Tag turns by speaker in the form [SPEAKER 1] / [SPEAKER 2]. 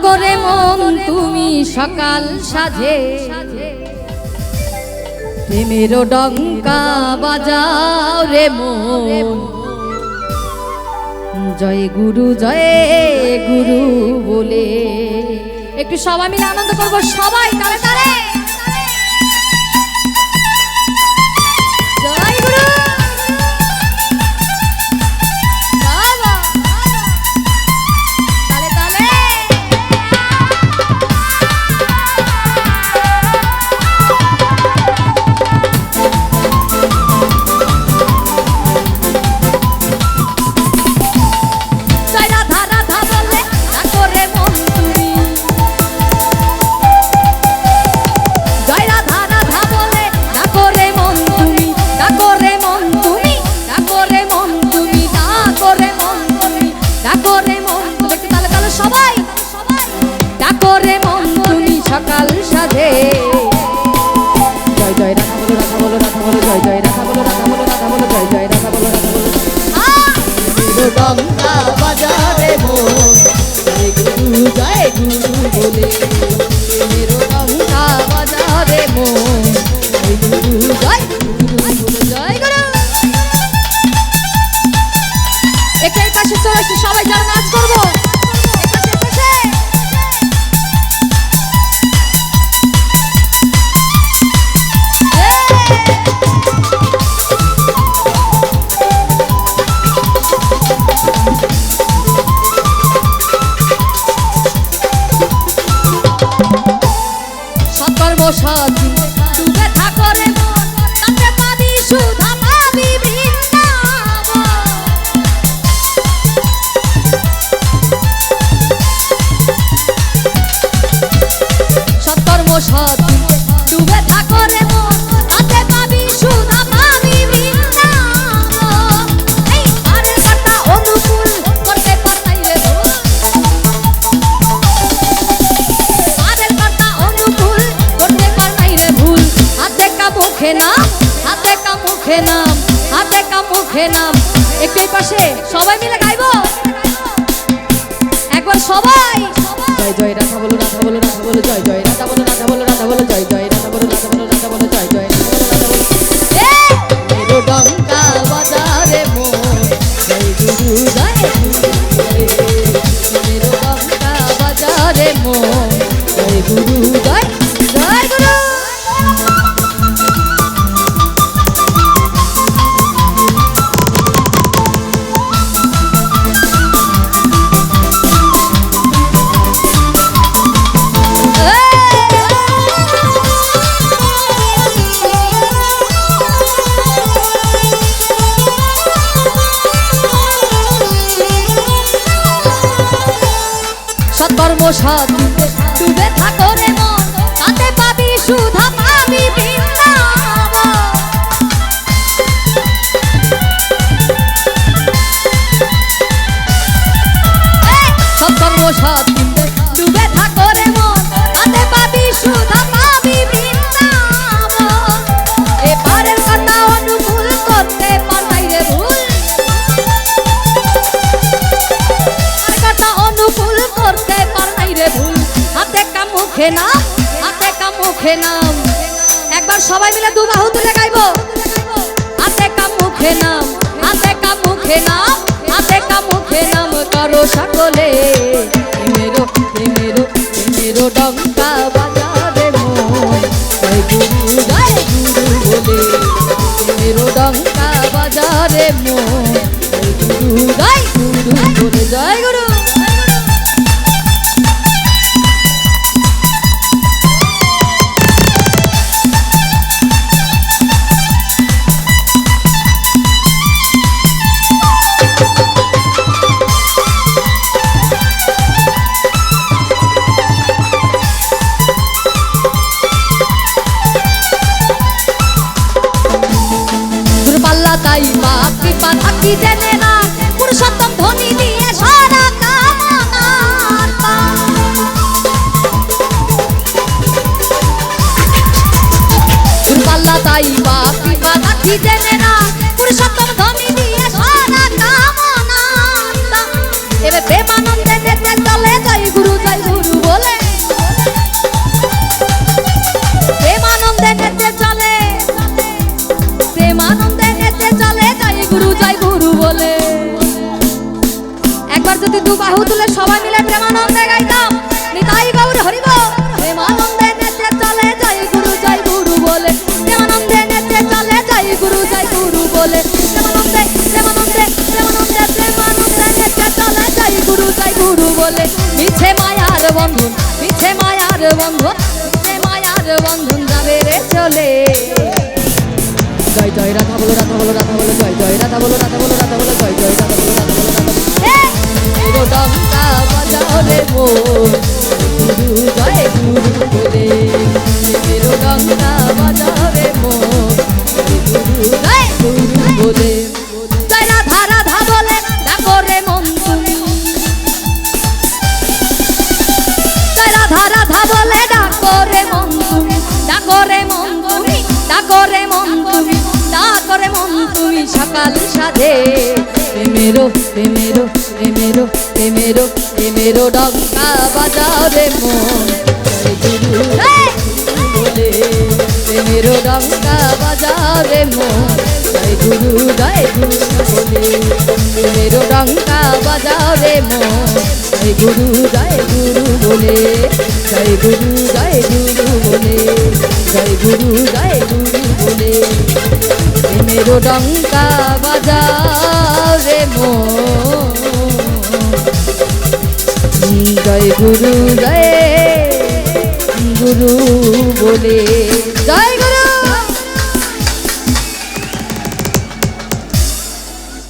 [SPEAKER 1] করে মন তুমি সকাল সাজে প্রেমের ডঙ্কা বাজাও রে মন জয় গুরু বলে। একটু সবাই মিলে আনন্দ করবো, সবাই তালে তালে জয় গুরু। তালে তালে সকাল সাজে জয় জয় রাধা বলো রাধা বলো রাধা বলো জয় জয় রাধা বলো রাধা বলো রাধা বলো জয় জয় রাধা বলো রাধা বলো ডঙ্কা বাজারে মন জয় গুরু বলে মেরো ডঙ্কা বাজারে মন জয় গুরু বলে জয় গুরু। একাই পাশে চলে আসছি, সবাই যারা নাচ করবো সাথী ডুবে থাকো রে মন তাতে পাবি সুধা পাবি বৃন্দাবন। সৎকর্ম সাথী ডুবে থাকো রে মন তাতে পাবি সুধা পাবি বৃন্দাবন। এই আরের কথা অনুকূল করতে পারতাই রে ভুল, মুখে নাম হাতে কা মুখে নাম হাতে কা মুখে নাম। একটু পাশে সবাই মিলে গাইবো একবার সবাই জয় জয় রাধা বলো রাধা বলো রাধা বলো জয় জয় রাধা বলো রাধা বলো রাধা বলো জয় জয় রাধা বলো রাধা বলো রাধা বলো জয় জয় রাধা বলো রাধা বলো মেরো ডঙ্কা বাজারে মন জয় গুরু মেরো ডঙ্কা বাজারে মন জয় গুরু জয় গুরু। সৎকর্ম সাথী ডুবে থাকো রে মন তাতে পাবি সুধা পাবি বৃন্দাবন। সৎকর্ম সাথী ডুবে থাকো রে মন তাতে পাবি সুধা পাবি বৃন্দাবন। এবারের কথা অনুকূল করতে পারতাই রে ভুল, অনুকূল করতে পারনাই রে ভুল। হাতে কা মুখে নাম হাতে কা মুখে নাম। একবার সবাই মিলে দু বাহু তুলে গাইবো হাতে কা মুখে নাম হাতে কা মুখে নাম হাতে কা মুখে নাম করো সকলে মেরো মেরো মেরো ডঙ্কা বাজারে মন জয় গুরু বলে মেরো ডঙ্কা বাজারে মন জয় গুরু বলে জয় গুরু। তাই বাপ কৃপা থাকি জেনে না পুরুষোত্তম ধ্বনি দিয়ে সারা কামনা দুর্বাল্লা তাই বাপ কৃপা থাকি জেনে না পুরুষোত্তম ধ্বনি দিয়ে সারা কামনা। এবে প্রেমানন্দে নেতে চলে জয় গুরু গুরু বলে। একবার যদি দু বাহু তুলে সবাই মিলে প্রেমানন্দে গাইতাম, নিতাই গৌর হরিব। প্রেমানন্দে নেচে চলে জয় গুরু বলে, প্রেমানন্দে নেচে চলে জয় গুরু বলে, প্রেমানন্দে প্রেমানন্দে প্রেমানন্দে প্রেমানন্দে নেচে চলে জয় গুরু বলে। মিছে মায়ার বন্ধন, মিছে মায়ার বন্ধন, মিছে মায়ার বন্ধন যাবে রে চলে। জয় জয় রাধা বলো, রাধা বলো, রাধা বলো, জয় জয় রাধা বলো, রাধা বলো, রাধা বলো, জয় জয় রাধা বলো, রাধা বলো, রাধা বলো। মেরো ডঙ্কা বাজাও রে মোর গুরু জয় গুরু বলে, মেরো ডঙ্কা বাজাও রে মোর গুরু জয় গুরু বলে। জয় রাধা রাধা বলে ডাকো রে মন তুমি, জয় রাধা রাধা বলে ডাকো রে মন তুমি, ডাকো রে মন তুমি, ডাকো রে মন তুমি, ডাকো রে মন তুমি সকাল সাধে। মেরো মেরো মেরো মেরো মেরো ডঙ্কা বাজাও রে মন জয় গুরু বলে, মেরো ডঙ্কা বাজাও রে মন জয় গুরু বলে, মেরো ডঙ্কা বাজাও রে মন জয় গুরু বলে, জয় গুরু বলে, জয় গুরু বলে। মেরো ডঙ্কা বাজাও রে মন জয় গুরু বলে, জয়